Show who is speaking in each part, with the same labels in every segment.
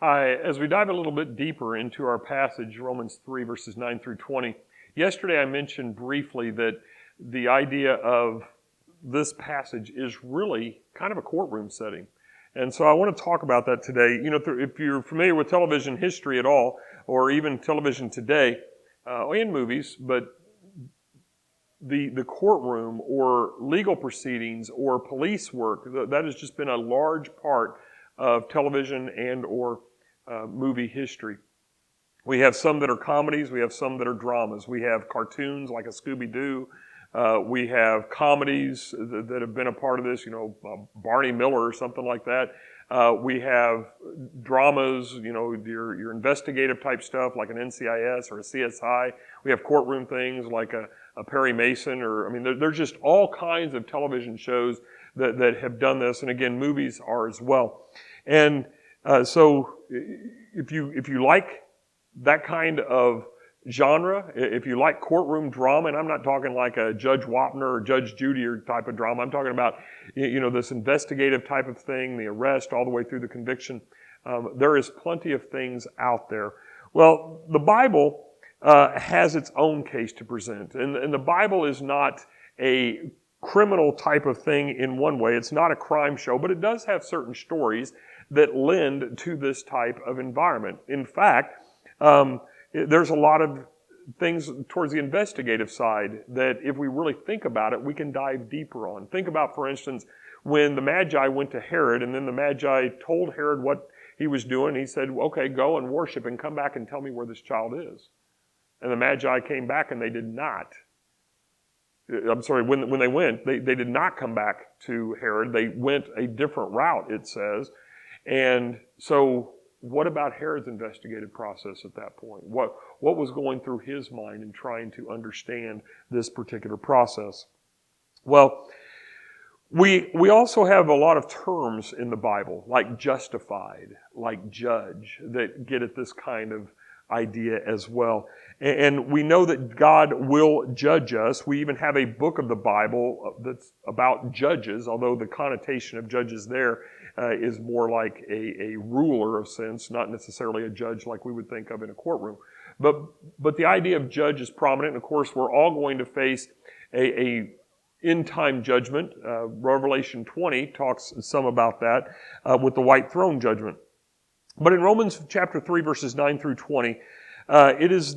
Speaker 1: As we dive a little bit deeper into our passage, Romans 3, verses 9 through 20, yesterday I mentioned briefly that the idea of this passage is really kind of a courtroom setting. And so I want to talk about that today. You know, if you're familiar with television history at all, or even television today, and movies, but the courtroom or legal proceedings or police work, that has just been a large part of television and or movie history. We have some that are comedies, we have some that are dramas. We have cartoons like a Scooby-Doo. We have comedies that have been a part of this, Barney Miller or something like that. We have dramas, your investigative type stuff like an NCIS or a CSI. We have courtroom things like a Perry Mason there's just all kinds of television shows that have done this. And again, movies are as well. And so if you like that kind of genre, if you like courtroom drama, and I'm not talking like a Judge Wapner or Judge Judy type of drama, I'm talking about, this investigative type of thing, the arrest all the way through the conviction. There is plenty of things out there. Well, the Bible has its own case to present. And the Bible is not a criminal type of thing in one way. It's not a crime show, but it does have certain stories that lend to this type of environment. In fact, there's a lot of things towards the investigative side that if we really think about it, we can dive deeper on. Think about, for instance, when the Magi went to Herod, and then the Magi told Herod what he was doing. He said, okay, go and worship and come back and tell me where this child is. And the Magi came back and they did not. I'm sorry, when they went, they did not come back to Herod. They went a different route, it says. And so what about Herod's investigative process at that point? What was going through his mind in trying to understand this particular process? Well, we also have a lot of terms in the Bible, like justified, like judge, that get at this kind of idea as well. And we know that God will judge us. We even have a book of the Bible that's about judges, although the connotation of judges there is more like a ruler of sense, not necessarily a judge like we would think of in a courtroom. But the idea of judge is prominent, and of course we're all going to face a end-time judgment. Revelation 20 talks some about that with the white throne judgment. But in Romans chapter 3, verses 9 through 20, it is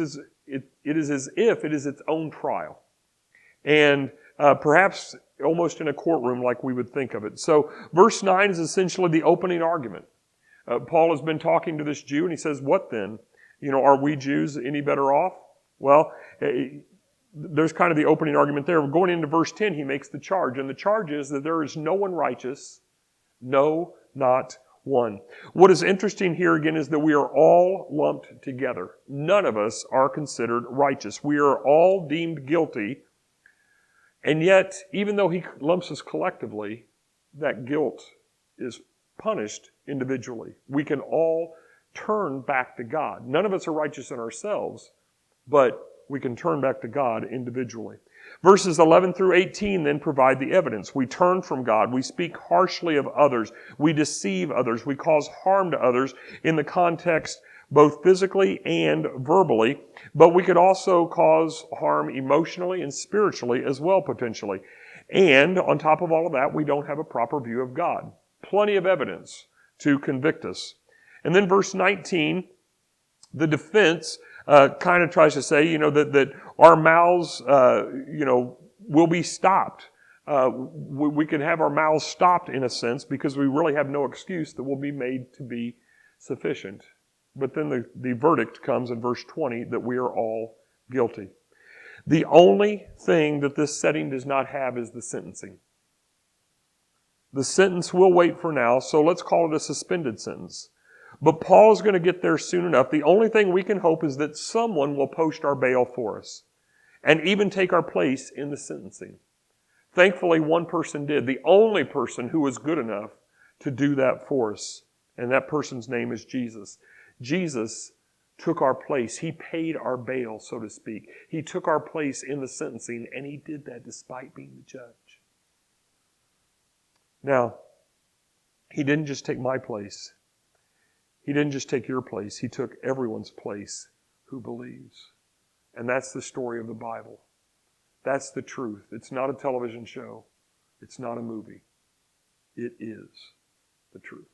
Speaker 1: as if it is its own trial. And perhaps almost in a courtroom like we would think of it. So verse 9 is essentially the opening argument. Paul has been talking to this Jew and he says, what then? Are we Jews any better off? Well, there's kind of the opening argument there. Going into verse 10, he makes the charge. And the charge is that there is no one righteous, no, not one. What is interesting here again is that we are all lumped together. None of us are considered righteous. We are all deemed guilty. And yet, even though he lumps us collectively, that guilt is punished individually. We can all turn back to God. None of us are righteous in ourselves, but we can turn back to God individually. Verses 11 through 18 then provide the evidence. We turn from God. We speak harshly of others. We deceive others. We cause harm to others in the context both physically and verbally, but we could also cause harm emotionally and spiritually as well, potentially. And on top of all of that, we don't have a proper view of God. Plenty of evidence to convict us. And then verse 19, the defense kind of tries to say, that our mouths, will be stopped. We can have our mouths stopped in a sense because we really have no excuse that will be made to be sufficient. But then the verdict comes in verse 20 that we are all guilty. The only thing that this setting does not have is the sentencing. The sentence will wait for now, so let's call it a suspended sentence. But Paul is going to get there soon enough. The only thing we can hope is that someone will post our bail for us and even take our place in the sentencing. Thankfully, one person did. The only person who was good enough to do that for us. And that person's name is Jesus. Jesus took our place. He paid our bail, so to speak. He took our place in the sentencing, and he did that despite being the judge. Now, He didn't just take my place. He didn't just take your place. He took everyone's place who believes. And that's the story of the Bible. That's the truth. It's not a television show. It's not a movie. It is the truth.